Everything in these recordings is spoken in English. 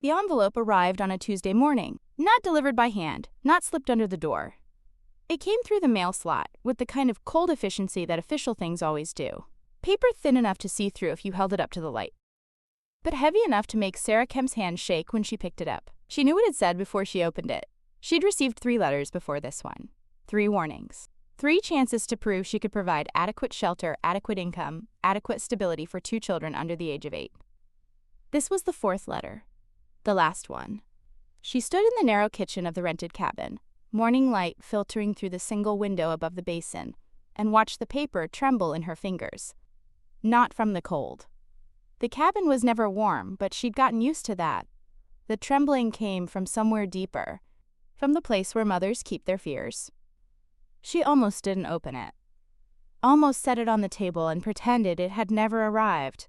The envelope arrived on a Tuesday morning, not delivered by hand, not slipped under the door. It came through the mail slot with the kind of cold efficiency that official things always do. Paper thin enough to see through if you held it up to the light, but heavy enough to make Sarah Kemp's hand shake when she picked it up. She knew what it said before she opened it. She'd received 3 letters before this one. 3 warnings. 3 chances to prove she could provide adequate shelter, adequate income, adequate stability for 2 children under the age of 8. This was the 4th letter. The last one. She stood in the narrow kitchen of the rented cabin, morning light filtering through the single window above the basin, and watched the paper tremble in her fingers. Not from the cold. The cabin was never warm, but she'd gotten used to that. The trembling came from somewhere deeper, from the place where mothers keep their fears. She almost didn't open it. Almost set it on the table and pretended it had never arrived.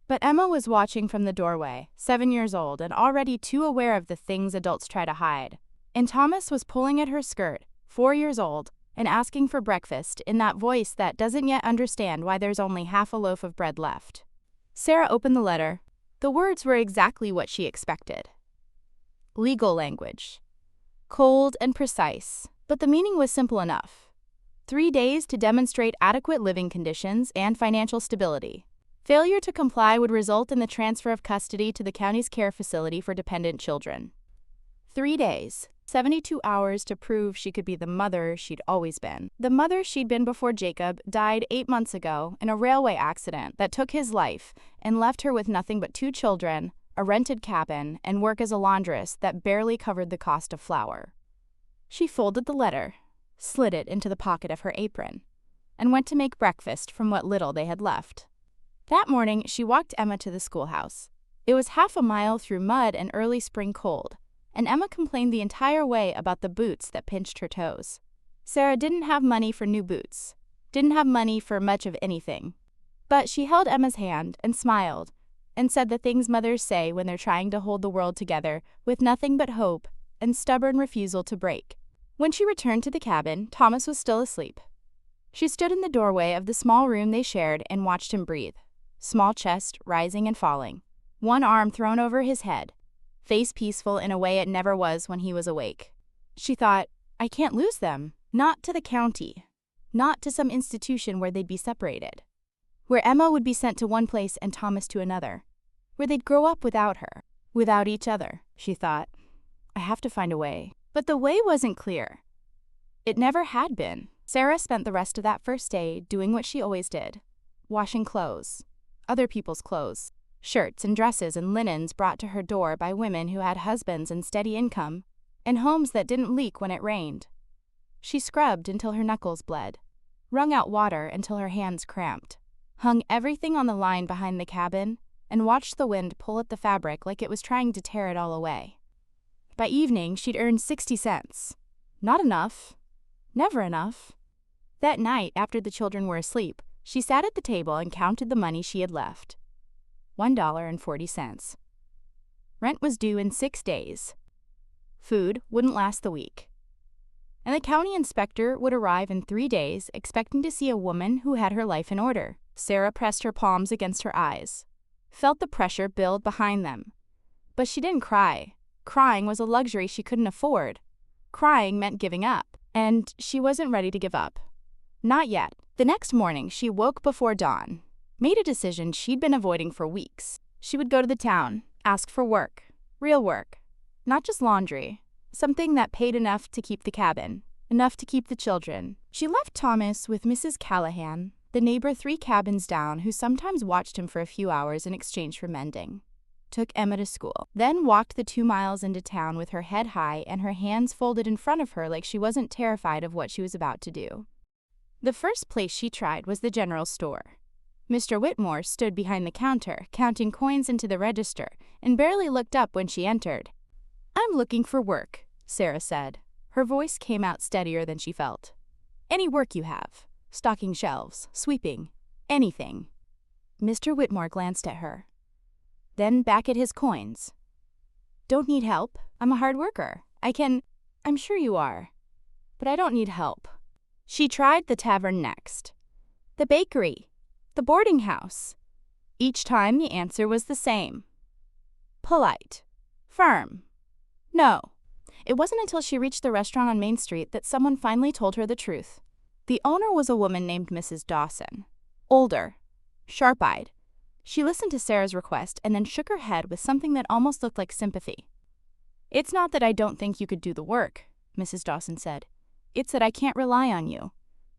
But Emma was watching from the doorway, 7 years old and already too aware of the things adults try to hide. And Thomas was pulling at her skirt, 4 years old, and asking for breakfast in that voice that doesn't yet understand why there's only half a loaf of bread left. Sarah opened the letter. The words were exactly what she expected. Legal language. Cold and precise, but the meaning was simple enough. 3 days to demonstrate adequate living conditions and financial stability. Failure to comply would result in the transfer of custody to the county's care facility for dependent children. 3 days. 72 hours to prove she could be the mother she'd always been. The mother she'd been before Jacob died 8 months ago in a railway accident that took his life and left her with nothing but 2 children, a rented cabin, and work as a laundress that barely covered the cost of flour. She folded the letter, slid it into the pocket of her apron, and went to make breakfast from what little they had left. That morning, she walked Emma to the schoolhouse. It was half a mile through mud and early spring cold, and Emma complained the entire way about the boots that pinched her toes. Sarah didn't have money for new boots, didn't have money for much of anything. But she held Emma's hand and smiled, and said the things mothers say when they're trying to hold the world together with nothing but hope and stubborn refusal to break. When she returned to the cabin, Thomas was still asleep. She stood in the doorway of the small room they shared and watched him breathe, small chest rising and falling, one arm thrown over his head, face peaceful in a way it never was when he was awake. She thought, I can't lose them. Not to the county. Not to some institution where they'd be separated. Where Emma would be sent to one place and Thomas to another. Where they'd grow up without her. Without each other, she thought. I have to find a way. But the way wasn't clear. It never had been. Sarah spent the rest of that first day doing what she always did. Washing clothes. Other people's clothes. Shirts and dresses and linens brought to her door by women who had husbands and steady income, and homes that didn't leak when it rained. She scrubbed until her knuckles bled, wrung out water until her hands cramped, hung everything on the line behind the cabin, and watched the wind pull at the fabric like it was trying to tear it all away. By evening, she'd earned 60 cents. Not enough. Never enough. That night, after the children were asleep, she sat at the table and counted the money she had left. $1.40. Rent was due in 6 days. Food wouldn't last the week. And the county inspector would arrive in 3 days, expecting to see a woman who had her life in order. Sarah pressed her palms against her eyes, felt the pressure build behind them. But she didn't cry. Crying was a luxury she couldn't afford. Crying meant giving up, and she wasn't ready to give up. Not yet. The next morning, she woke before dawn. Made a decision she'd been avoiding for weeks. She would go to the town, ask for work, real work, not just laundry, something that paid enough to keep the cabin, enough to keep the children. She left Thomas with Mrs. Callahan, the neighbor 3 cabins down who sometimes watched him for a few hours in exchange for mending. Took Emma to school, then walked the 2 miles into town with her head high and her hands folded in front of her like she wasn't terrified of what she was about to do. The first place she tried was the general store. Mr. Whitmore stood behind the counter, counting coins into the register, and barely looked up when she entered. I'm looking for work, Sarah said. Her voice came out steadier than she felt. Any work you have. Stocking shelves, sweeping, anything. Mr. Whitmore glanced at her. Then back at his coins. Don't need help. I'm a hard worker. I'm sure you are. But I don't need help. She tried the tavern next. The bakery. The boarding house. Each time the answer was the same. Polite. Firm. No. It wasn't until she reached the restaurant on Main Street that someone finally told her the truth. The owner was a woman named Mrs. Dawson. Older. Sharp-eyed. She listened to Sarah's request and then shook her head with something that almost looked like sympathy. "It's not that I don't think you could do the work," Mrs. Dawson said. "It's that I can't rely on you.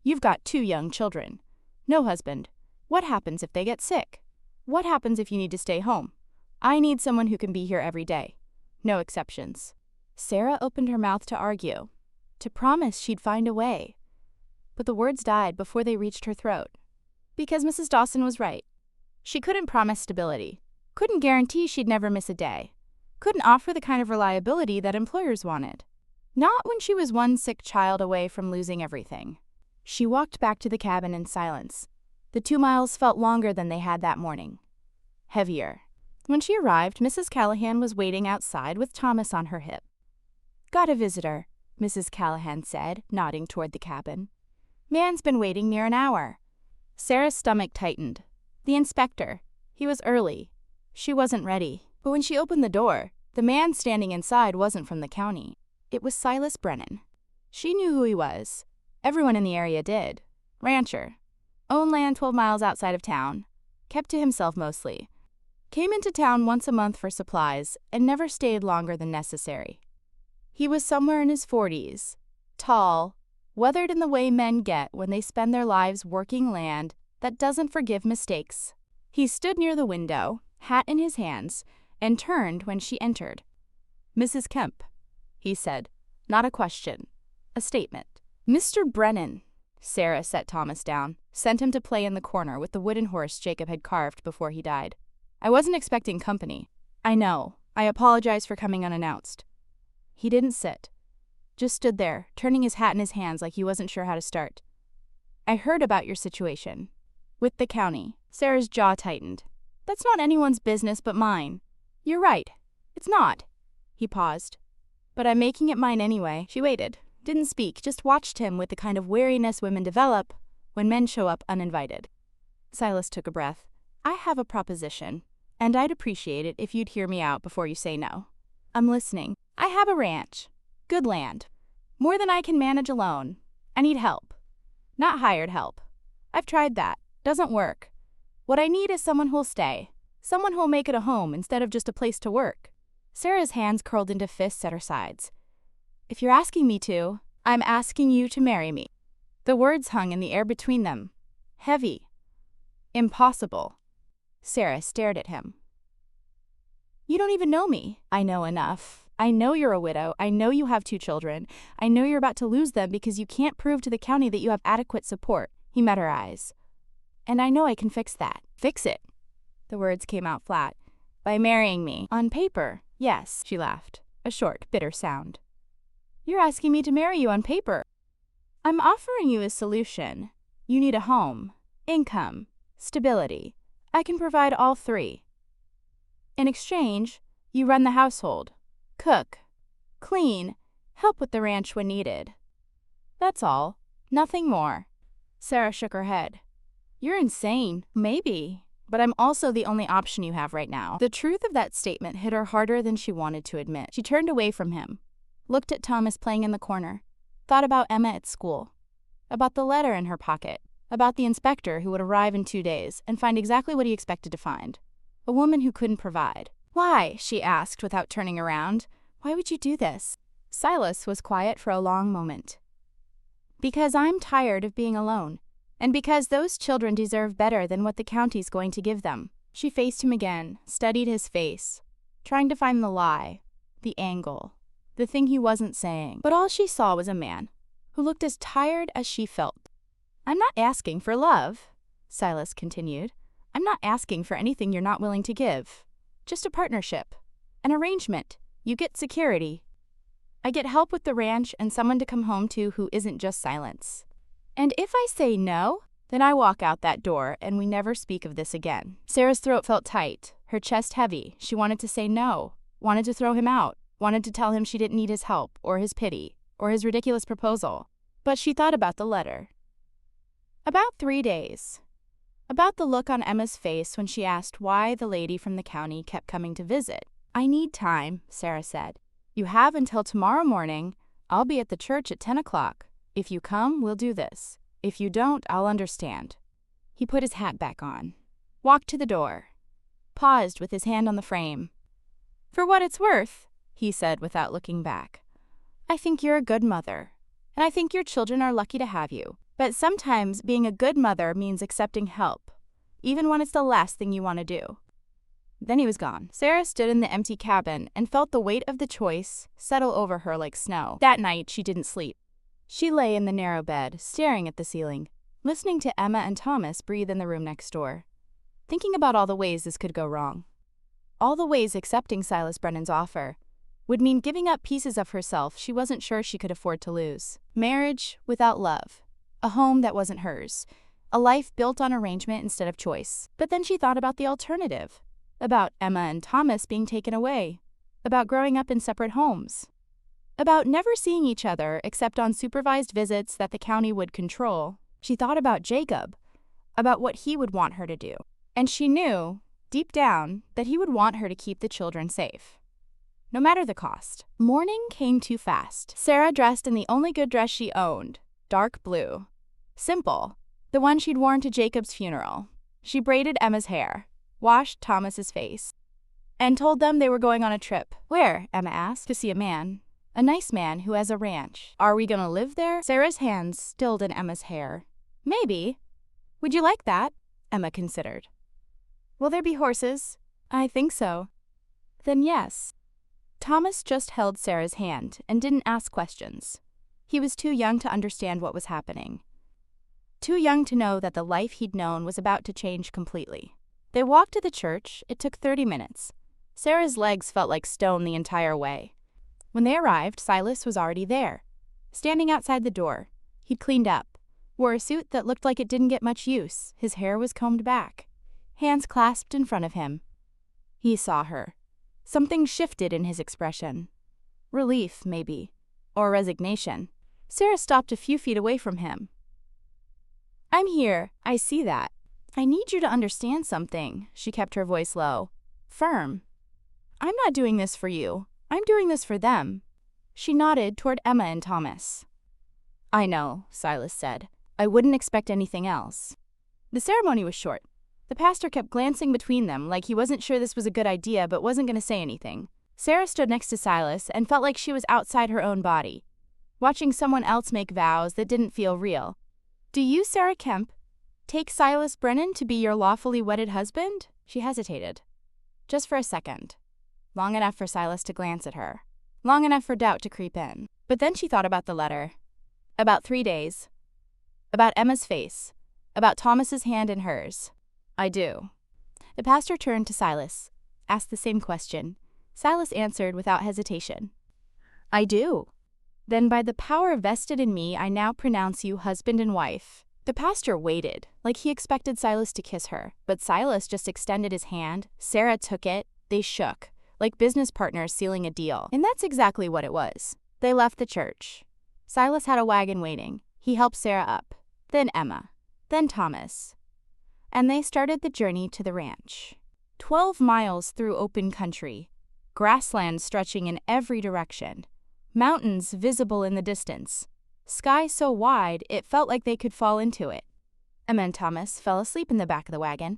You've got 2 young children. No husband. What happens if they get sick? What happens if you need to stay home? I need someone who can be here every day. No exceptions." Sarah opened her mouth to argue, to promise she'd find a way. But the words died before they reached her throat. Because Mrs. Dawson was right. She couldn't promise stability, couldn't guarantee she'd never miss a day, couldn't offer the kind of reliability that employers wanted. Not when she was one sick child away from losing everything. She walked back to the cabin in silence. The 2 miles felt longer than they had that morning. Heavier. When she arrived, Mrs. Callahan was waiting outside with Thomas on her hip. "Got a visitor," Mrs. Callahan said, nodding toward the cabin. "Man's been waiting near an hour." Sarah's stomach tightened. The inspector. He was early. She wasn't ready. But when she opened the door, the man standing inside wasn't from the county. It was Silas Brennan. She knew who he was. Everyone in the area did. Rancher. Owned land 12 miles outside of town. Kept to himself mostly. Came into town once a month for supplies and never stayed longer than necessary. He was somewhere in his 40s. Tall. Weathered in the way men get when they spend their lives working land that doesn't forgive mistakes. He stood near the window, hat in his hands, and turned when she entered. "Mrs. Kemp," he said. Not a question. A statement. "Mr. Brennan." Sarah set Thomas down, sent him to play in the corner with the wooden horse Jacob had carved before he died. "I wasn't expecting company." "I know. I apologize for coming unannounced." He didn't sit. Just stood there, turning his hat in his hands like he wasn't sure how to start. "I heard about your situation." "With the county." Sarah's jaw tightened. "That's not anyone's business but mine." "You're right. It's not." He paused. "But I'm making it mine anyway." She waited. Didn't speak, just watched him with the kind of wariness women develop when men show up uninvited. Silas took a breath. "I have a proposition, and I'd appreciate it if you'd hear me out before you say no." "I'm listening." "I have a ranch. Good land. More than I can manage alone. I need help. Not hired help. I've tried that. Doesn't work. What I need is someone who'll stay. Someone who'll make it a home instead of just a place to work." Sarah's hands curled into fists at her sides. "If you're asking me to, I'm asking you to marry me." The words hung in the air between them. Heavy. Impossible. Sarah stared at him. "You don't even know me." "I know enough. I know you're a widow. I know you have 2 children. I know you're about to lose them because you can't prove to the county that you have adequate support." He met her eyes. "And I know I can fix that." "Fix it?" The words came out flat. "By marrying me." "On paper, yes," she laughed, a short, bitter sound. "You're asking me to marry you on paper." "I'm offering you a solution. You need a home, income, stability. I can provide all 3. In exchange, you run the household. Cook, clean, help with the ranch when needed. That's all. Nothing more." Sarah shook her head. "You're insane." "Maybe, but I'm also the only option you have right now." The truth of that statement hit her harder than she wanted to admit. She turned away from him, looked at Thomas playing in the corner, thought about Emma at school, about the letter in her pocket, about the inspector who would arrive in 2 days and find exactly what he expected to find. A woman who couldn't provide. "Why?" she asked without turning around. "Why would you do this?" Silas was quiet for a long moment. "Because I'm tired of being alone, and because those children deserve better than what the county's going to give them." She faced him again, studied his face, trying to find the lie, the angle, the thing he wasn't saying. But all she saw was a man who looked as tired as she felt. "I'm not asking for love," Silas continued. "I'm not asking for anything you're not willing to give. Just a partnership, an arrangement. You get security. I get help with the ranch and someone to come home to who isn't just silence. And if I say no, then I walk out that door and we never speak of this again." Sarah's throat felt tight, her chest heavy. She wanted to say no, wanted to throw him out, wanted to tell him she didn't need his help or his pity or his ridiculous proposal. But she thought about the letter. About 3 days. About the look on Emma's face when she asked why the lady from the county kept coming to visit. I need time, Sarah said. You have until tomorrow morning. I'll be at the church at 10 o'clock. If you come, we'll do this. If you don't, I'll understand. He put his hat back on, walked to the door, paused with his hand on the frame. For what it's worth, he said without looking back, I think you're a good mother, and I think your children are lucky to have you. But sometimes being a good mother means accepting help, even when it's the last thing you want to do. Then he was gone. Sarah stood in the empty cabin and felt the weight of the choice settle over her like snow. That night, she didn't sleep. She lay in the narrow bed, staring at the ceiling, listening to Emma and Thomas breathe in the room next door, thinking about all the ways this could go wrong. All the ways accepting Silas Brennan's offer would mean giving up pieces of herself she wasn't sure she could afford to lose. Marriage without love, a home that wasn't hers, a life built on arrangement instead of choice. But then she thought about the alternative, about Emma and Thomas being taken away, about growing up in separate homes, about never seeing each other except on supervised visits that the county would control. She thought about Jacob, about what he would want her to do. And she knew, deep down, that he would want her to keep the children safe, no matter the cost. Morning came too fast. Sarah dressed in the only good dress she owned, dark blue. Simple, the one she'd worn to Jacob's funeral. She braided Emma's hair, washed Thomas's face, and told them they were going on a trip. Where? Emma asked. To see a man. A nice man who has a ranch. Are we gonna live there? Sarah's hands stilled in Emma's hair. Maybe. Would you like that? Emma considered. Will there be horses? I think so. Then yes. Thomas just held Sarah's hand and didn't ask questions. He was too young to understand what was happening. Too young to know that the life he'd known was about to change completely. They walked to the church. It took 30 minutes. Sarah's legs felt like stone the entire way. When they arrived, Silas was already there, standing outside the door. He'd cleaned up, wore a suit that looked like it didn't get much use. His hair was combed back, hands clasped in front of him. He saw her. Something shifted in his expression. Relief, maybe, or resignation. Sarah stopped a few feet away from him. I'm here. I see that. I need you to understand something. She kept her voice low, firm. I'm not doing this for you. I'm doing this for them. She nodded toward Emma and Thomas. I know, Silas said. I wouldn't expect anything else. The ceremony was short. The pastor kept glancing between them like he wasn't sure this was a good idea but wasn't going to say anything. Sarah stood next to Silas and felt like she was outside her own body, watching someone else make vows that didn't feel real. Do you, Sarah Kemp, take Silas Brennan to be your lawfully wedded husband? She hesitated. Just for a second. Long enough for Silas to glance at her. Long enough for doubt to creep in. But then she thought about the letter. About 3 days. About Emma's face. About Thomas's hand in hers. I do. The pastor turned to Silas, asked the same question. Silas answered without hesitation. I do. Then by the power vested in me, I now pronounce you husband and wife. The pastor waited, like he expected Silas to kiss her, but Silas just extended his hand. Sarah took it. They shook, like business partners sealing a deal. And that's exactly what it was. They left the church. Silas had a wagon waiting. He helped Sarah up, then Emma, then Thomas. And they started the journey to the ranch. 12 miles through open country, grassland stretching in every direction, mountains visible in the distance, sky so wide it felt like they could fall into it. Emma and Thomas fell asleep in the back of the wagon.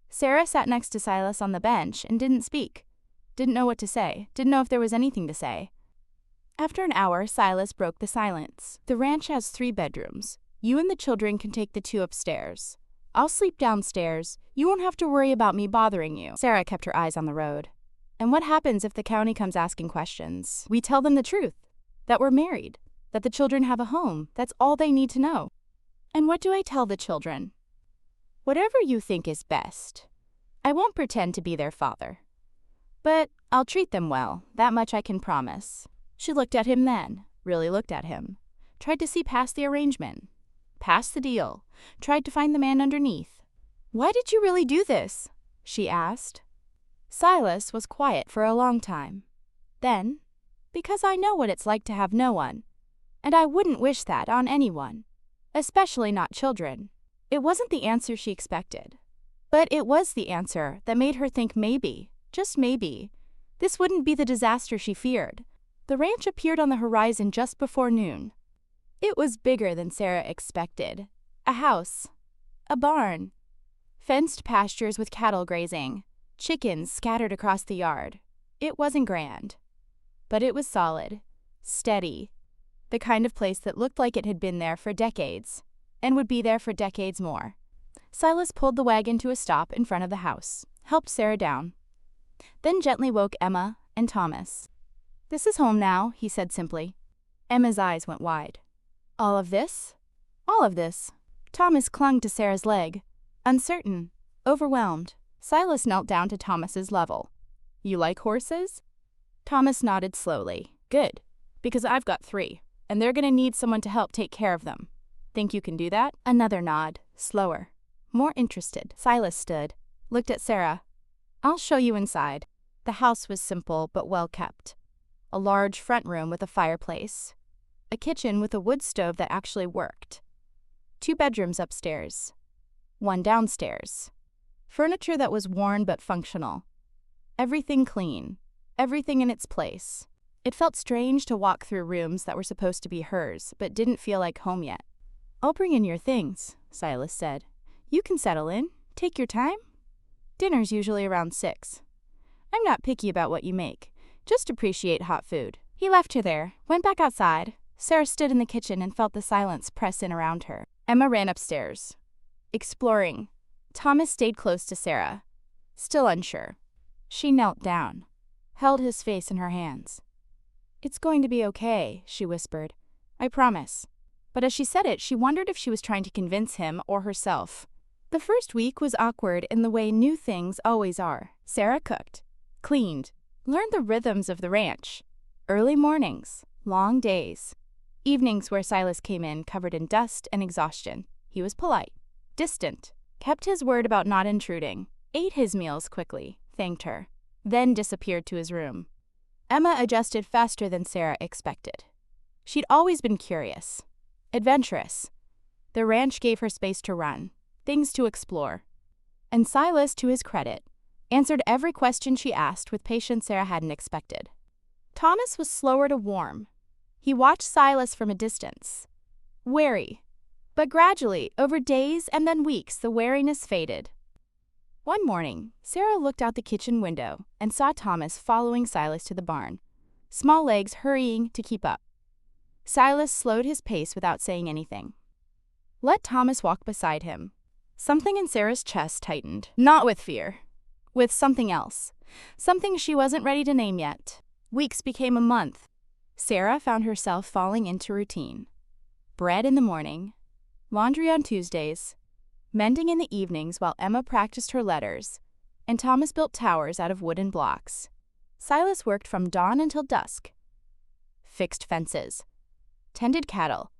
Sarah sat next to Silas on the bench and didn't speak. Didn't know what to say, didn't know if there was anything to say. After an hour, Silas broke the silence. The ranch has 3 bedrooms. You and the children can take the 2 upstairs. I'll sleep downstairs. You won't have to worry about me bothering you. Sarah kept her eyes on the road. And what happens if the county comes asking questions? We tell them the truth, that we're married, that the children have a home. That's all they need to know. And what do I tell the children? Whatever you think is best. I won't pretend to be their father. But I'll treat them well, that much I can promise. She looked at him then, really looked at him, tried to see past the arrangement, past the deal, tried to find the man underneath. Why did you really do this? She asked. Silas was quiet for a long time. Then, because I know what it's like to have no one, and I wouldn't wish that on anyone, especially not children. It wasn't the answer she expected, but it was the answer that made her think maybe, just maybe, This wouldn't be the disaster she feared. The ranch appeared on the horizon just before noon. It was bigger than Sarah expected. A house. A barn. Fenced pastures with cattle grazing. Chickens scattered across the yard. It wasn't grand. But it was solid. Steady. The kind of place that looked like it had been there for decades. And would be there for decades more. Silas pulled the wagon to a stop in front of the house, helped Sarah down, then gently woke Emma and Thomas. "This is home now," he said simply. Emma's eyes went wide. "All of this?" "All of this." Thomas clung to Sarah's leg, uncertain, overwhelmed. Silas knelt down to Thomas's level. "You like horses?" Thomas nodded slowly. "Good, because I've got 3, and they're gonna need someone to help take care of them. Think you can do that?" Another nod, slower, more interested. Silas stood, looked at Sarah. "I'll show you inside." The house was simple but well kept. A large front room with a fireplace. A kitchen with a wood stove that actually worked. 2 bedrooms upstairs. 1 downstairs. Furniture that was worn but functional. Everything clean. Everything in its place. It felt strange to walk through rooms that were supposed to be hers, but didn't feel like home yet. "I'll bring in your things," Silas said. "You can settle in. Take your time. Dinner's usually around 6. I'm not picky about what you make. Just appreciate hot food." He left her there, went back outside. Sarah stood in the kitchen and felt the silence press in around her. Emma ran upstairs, exploring. Thomas stayed close to Sarah, still unsure. She knelt down, held his face in her hands. "It's going to be okay," she whispered. "I promise." But as she said it, she wondered if she was trying to convince him or herself. The first week was awkward in the way new things always are. Sarah cooked, cleaned, learned the rhythms of the ranch. Early mornings, long days. Evenings where Silas came in covered in dust and exhaustion. He was polite, distant, kept his word about not intruding, ate his meals quickly, thanked her, then disappeared to his room. Emma adjusted faster than Sarah expected. She'd always been curious, adventurous. The ranch gave her space to run, things to explore. And Silas, to his credit, answered every question she asked with patience Sarah hadn't expected. Thomas was slower to warm. He watched Silas from a distance, wary. But gradually, over days and then weeks, the wariness faded. One morning, Sarah looked out the kitchen window and saw Thomas following Silas to the barn, small legs hurrying to keep up. Silas slowed his pace without saying anything. Let Thomas walk beside him. Something in Sarah's chest tightened, not with fear, with something else, something she wasn't ready to name yet. Weeks became a month. Sarah found herself falling into routine. Bread in the morning, laundry on Tuesdays, mending in the evenings while Emma practiced her letters, and Thomas built towers out of wooden blocks. Silas worked from dawn until dusk, fixed fences, tended cattle,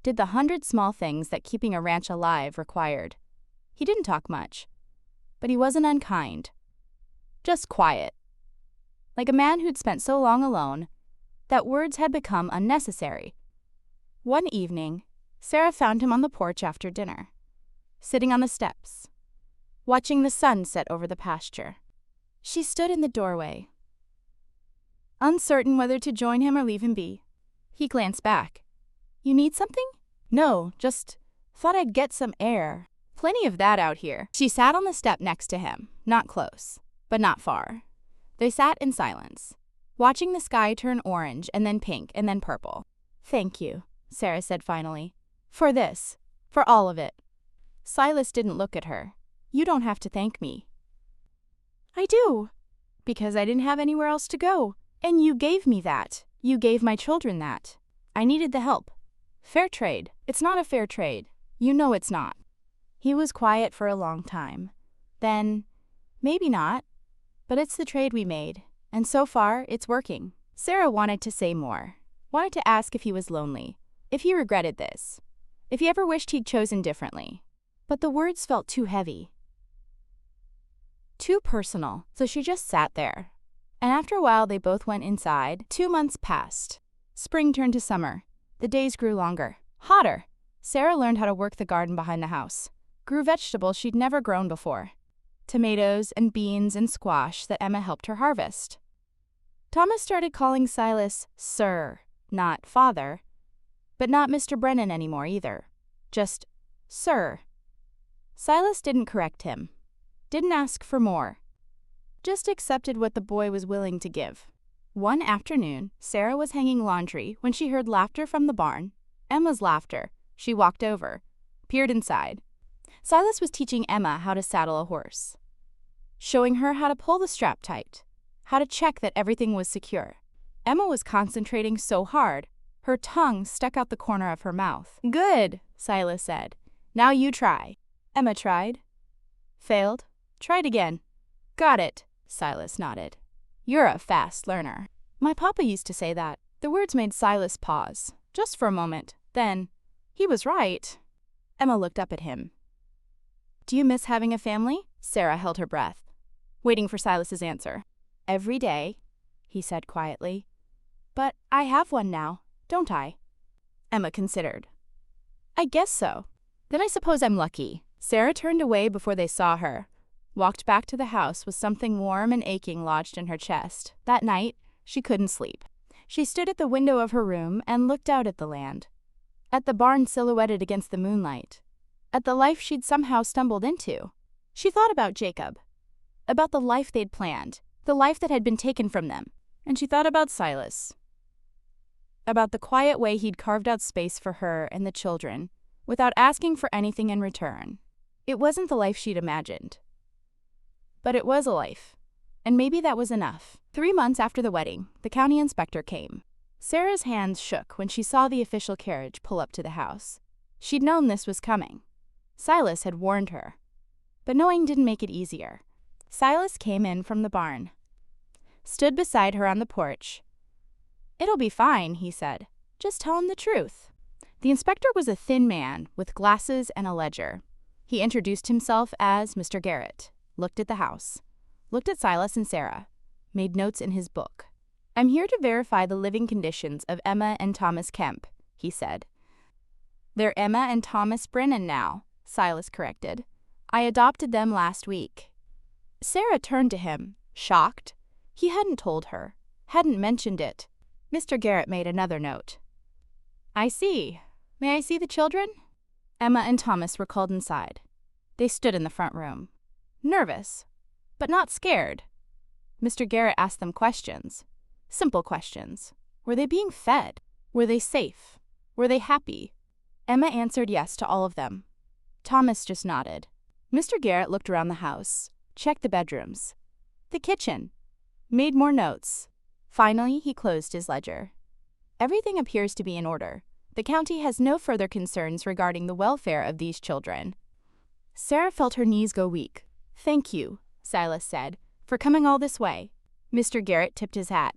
did the 100 small things that keeping a ranch alive required. He didn't talk much, but he wasn't unkind, just quiet, like a man who'd spent so long alone that words had become unnecessary. One evening, Sarah found him on the porch after dinner, sitting on the steps, watching the sun set over the pasture. She stood in the doorway, uncertain whether to join him or leave him be. He glanced back. "You need something?" "No, just thought I'd get some air. Plenty of that out here." She sat on the step next to him, not close, but not far. They sat in silence, watching the sky turn orange and then pink and then purple. "Thank you," Sarah said finally. "For this, for all of it." Silas didn't look at her. "You don't have to thank me." "I do, because I didn't have anywhere else to go. And you gave me that. You gave my children that. I needed the help. Fair trade. It's not a fair trade. You know it's not." He was quiet for a long time. Then, "Maybe not, but it's the trade we made, and so far, it's working." Sarah wanted to say more, wanted to ask if he was lonely, if he regretted this, if he ever wished he'd chosen differently. But the words felt too heavy, too personal, so she just sat there. And after a while, they both went inside. 2 months passed. Spring turned to summer. The days grew longer, hotter. Sarah learned how to work the garden behind the house, grew vegetables she'd never grown before, tomatoes and beans and squash that Emma helped her harvest. Thomas started calling Silas Sir, not Father, but not Mr. Brennan anymore either. Just Sir. Silas didn't correct him, didn't ask for more, just accepted what the boy was willing to give. One afternoon, Sarah was hanging laundry when she heard laughter from the barn. Emma's laughter. She walked over, peered inside. Silas was teaching Emma how to saddle a horse, showing her how to pull the strap tight, how to check that everything was secure. Emma was concentrating so hard, her tongue stuck out the corner of her mouth. "Good," Silas said. "Now you try." Emma tried. Failed. Tried again. "Got it," Silas nodded. "You're a fast learner." My papa used to say that. The words made Silas pause, just for a moment. Then, he was right. Emma looked up at him. "Do you miss having a family?" Sarah held her breath, waiting for Silas's answer. "Every day," he said quietly. "But I have one now, don't I?" Emma considered. "I guess so. Then I suppose I'm lucky." Sarah turned away before they saw her, walked back to the house with something warm and aching lodged in her chest. That night, she couldn't sleep. She stood at the window of her room and looked out at the land, at the barn silhouetted against the moonlight, at the life she'd somehow stumbled into. She thought about Jacob, about the life they'd planned, the life that had been taken from them. And she thought about Silas, about the quiet way he'd carved out space for her and the children, without asking for anything in return. It wasn't the life she'd imagined, but it was a life, and maybe that was enough. 3 months after the wedding, the county inspector came. Sarah's hands shook when she saw the official carriage pull up to the house. She'd known this was coming. Silas had warned her, but knowing didn't make it easier. Silas came in from the barn, stood beside her on the porch. "It'll be fine," he said. "Just tell him the truth." The inspector was a thin man with glasses and a ledger. He introduced himself as Mr. Garrett, looked at the house, looked at Silas and Sarah, made notes in his book. "I'm here to verify the living conditions of Emma and Thomas Kemp," he said. "They're Emma and Thomas Brennan now," Silas corrected. "I adopted them last week." Sarah turned to him, shocked. He hadn't told her, hadn't mentioned it. Mr. Garrett made another note. "I see. May I see the children?" Emma and Thomas were called inside. They stood in the front room, nervous, but not scared. Mr. Garrett asked them questions, simple questions. Were they being fed? Were they safe? Were they happy? Emma answered yes to all of them. Thomas just nodded. Mr. Garrett looked around the house, checked the bedrooms, the kitchen, made more notes. Finally, he closed his ledger. "Everything appears to be in order. The county has no further concerns regarding the welfare of these children." Sarah felt her knees go weak. "Thank you," Silas said, "for coming all this way." Mr. Garrett tipped his hat.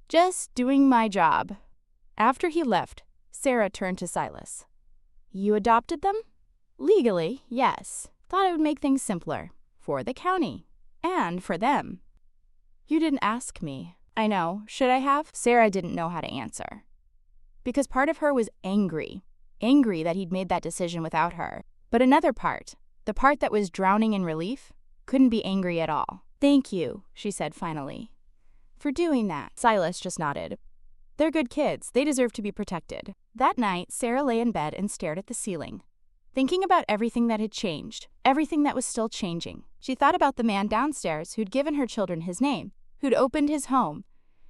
"Just doing my job." After he left, Sarah turned to Silas. "You adopted them?" "Legally, yes. Thought it would make things simpler. For the county. And for them." "You didn't ask me." "I know. Should I have?" Sarah didn't know how to answer. Because part of her was angry that he'd made that decision without her. But another part, the part that was drowning in relief, couldn't be angry at all. "Thank you," she said finally, "for doing that." Silas just nodded. "They're good kids. They deserve to be protected." That night, Sarah lay in bed and stared at the ceiling, thinking about everything that had changed, everything that was still changing. She thought about the man downstairs who'd given her children his name, who'd opened his home,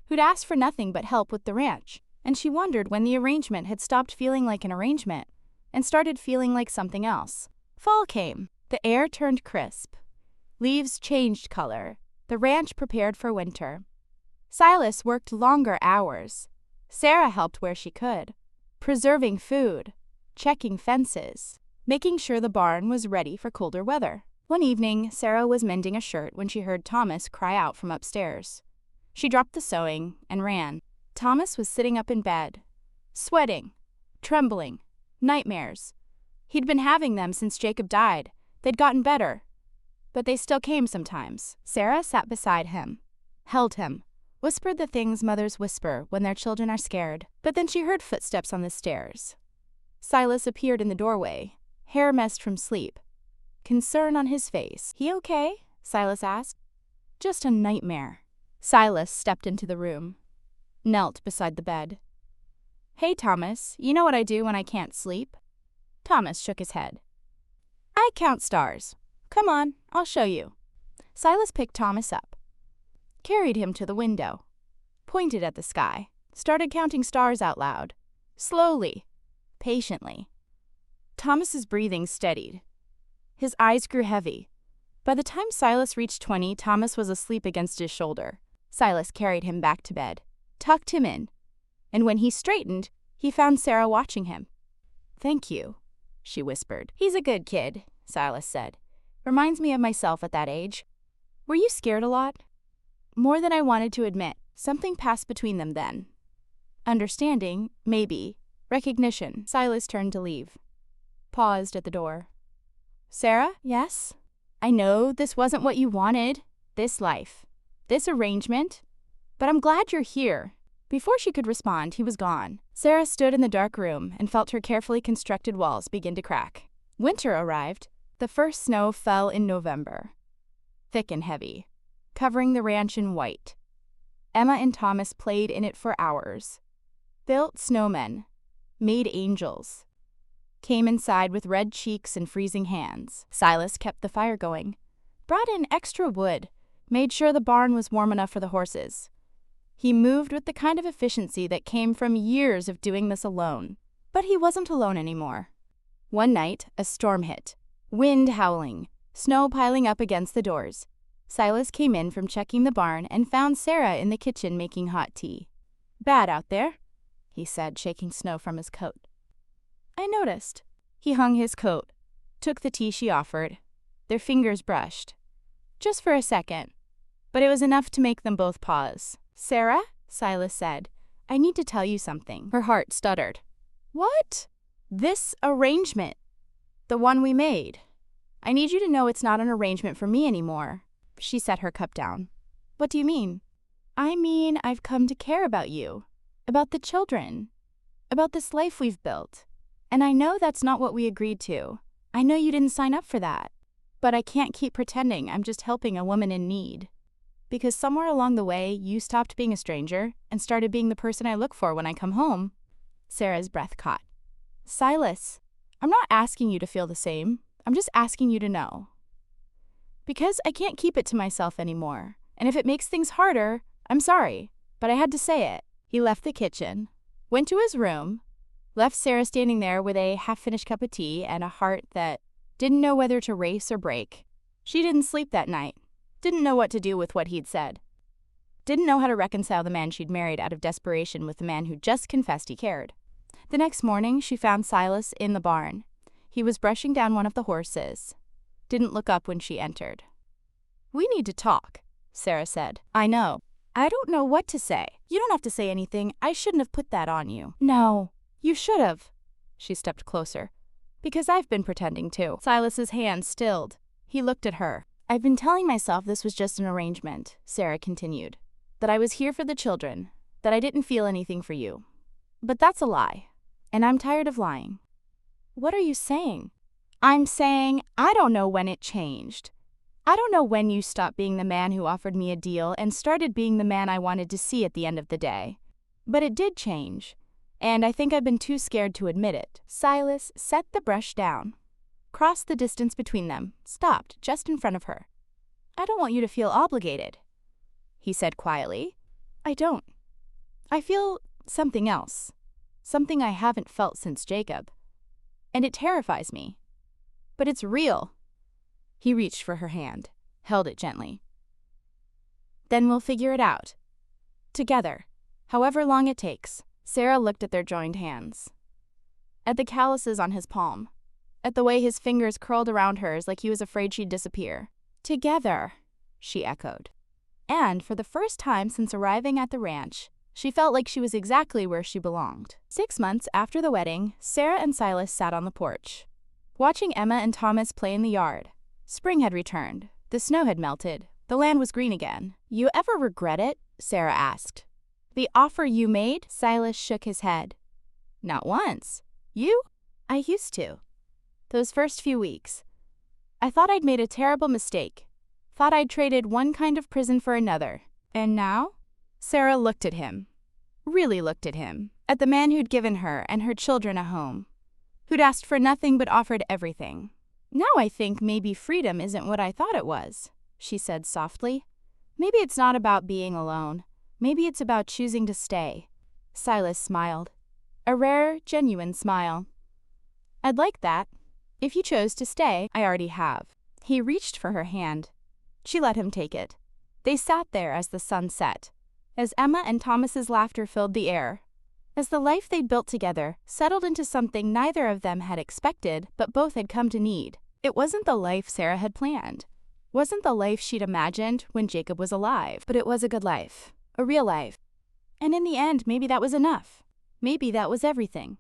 who'd asked for nothing but help with the ranch. And she wondered when the arrangement had stopped feeling like an arrangement and started feeling like something else. Fall came. The air turned crisp. Leaves changed color. The ranch prepared for winter. Silas worked longer hours. Sarah helped where she could, preserving food, checking fences, making sure the barn was ready for colder weather. One evening, Sarah was mending a shirt when she heard Thomas cry out from upstairs. She dropped the sewing and ran. Thomas was sitting up in bed, sweating, trembling, nightmares. He'd been having them since Jacob died. They'd gotten better, but they still came sometimes. Sarah sat beside him, held him, whispered the things mothers whisper when their children are scared. But then she heard footsteps on the stairs. Silas appeared in the doorway, hair messed from sleep, concern on his face. "He okay?" Silas asked. "Just a nightmare," Silas stepped into the room, knelt beside the bed. "Hey, Thomas, you know what I do when I can't sleep?" Thomas shook his head. "I count stars. Come on, I'll show you." Silas picked Thomas up, carried him to the window, pointed at the sky, started counting stars out loud, slowly, patiently. Thomas's breathing steadied. His eyes grew heavy. By the time Silas reached 20, Thomas was asleep against his shoulder. Silas carried him back to bed, tucked him in, and when he straightened, he found Sarah watching him. "Thank you," she whispered. "He's a good kid," Silas said. "Reminds me of myself at that age." "Were you scared a lot?" "More than I wanted to admit. Something passed between them then. Understanding, maybe. Recognition." Silas turned to leave. Paused at the door. "Sarah, yes? I know this wasn't what you wanted, this life, this arrangement, but I'm glad you're here." Before she could respond, he was gone. Sarah stood in the dark room and felt her carefully constructed walls begin to crack. Winter arrived. The first snow fell in November, thick and heavy, covering the ranch in white. Emma and Thomas played in it for hours, built snowmen, made angels, came inside with red cheeks and freezing hands. Silas kept the fire going, brought in extra wood, made sure the barn was warm enough for the horses. He moved with the kind of efficiency that came from years of doing this alone. But he wasn't alone anymore. One night, a storm hit. Wind howling, snow piling up against the doors. Silas came in from checking the barn and found Sarah in the kitchen making hot tea. "Bad out there," he said, shaking snow from his coat. "I noticed." He hung his coat, took the tea she offered. Their fingers brushed. Just for a second, but it was enough to make them both pause. "Sarah," Silas said, "I need to tell you something." Her heart stuttered. "What?" "This arrangement. The one we made. I need you to know it's not an arrangement for me anymore." She set her cup down. "What do you mean?" "I mean I've come to care about you, about the children, about this life we've built. And I know that's not what we agreed to. I know you didn't sign up for that. But I can't keep pretending I'm just helping a woman in need. Because somewhere along the way, you stopped being a stranger and started being the person I look for when I come home." Sarah's breath caught. "Silas, I'm not asking you to feel the same. I'm just asking you to know. Because I can't keep it to myself anymore. And if it makes things harder, I'm sorry, but I had to say it." He left the kitchen, went to his room, left Sarah standing there with a half-finished cup of tea and a heart that didn't know whether to race or break. She didn't sleep that night. Didn't know what to do with what he'd said. Didn't know how to reconcile the man she'd married out of desperation with the man who just confessed he cared. The next morning, she found Silas in the barn. He was brushing down one of the horses. Didn't look up when she entered. "We need to talk," Sarah said. "I know. I don't know what to say." "You don't have to say anything. I shouldn't have put that on you." "No, you should have." She stepped closer. "Because I've been pretending too." Silas's hand stilled. He looked at her. "I've been telling myself this was just an arrangement," Sarah continued. "That I was here for the children, that I didn't feel anything for you. But that's a lie, and I'm tired of lying." "What are you saying?" "I'm saying I don't know when it changed. I don't know when you stopped being the man who offered me a deal and started being the man I wanted to see at the end of the day. But it did change, and I think I've been too scared to admit it." Silas set the brush down, crossed the distance between them, stopped just in front of her. "I don't want you to feel obligated," he said quietly. "I don't. I feel something else, something I haven't felt since Jacob. And it terrifies me. But it's real." He reached for her hand, held it gently. "Then we'll figure it out. Together, however long it takes." Sarah looked at their joined hands, at the calluses on his palm, at the way his fingers curled around hers like he was afraid she'd disappear. "Together," she echoed. And for the first time since arriving at the ranch, she felt like she was exactly where she belonged. 6 months after the wedding, Sarah and Silas sat on the porch, watching Emma and Thomas play in the yard. Spring had returned. The snow had melted. The land was green again. "You ever regret it?" Sarah asked. "The offer you made?" Silas shook his head. "Not once. You?" "I used to. Those first few weeks. I thought I'd made a terrible mistake. Thought I'd traded one kind of prison for another. And now? Sarah looked at him. Really looked at him. At the man who'd given her and her children a home. Who'd asked for nothing but offered everything. Now I think maybe freedom isn't what I thought it was, she said softly. Maybe it's not about being alone. Maybe it's about choosing to stay. Silas smiled. A rare, genuine smile. I'd like that. If you chose to stay, I already have. He reached for her hand. She let him take it. They sat there as the sun set, as Emma and Thomas's laughter filled the air, as the life they'd built together settled into something neither of them had expected, but both had come to need. It wasn't the life Sarah had planned. Wasn't the life she'd imagined when Jacob was alive, but it was a good life, a real life. And in the end, maybe that was enough. Maybe that was everything.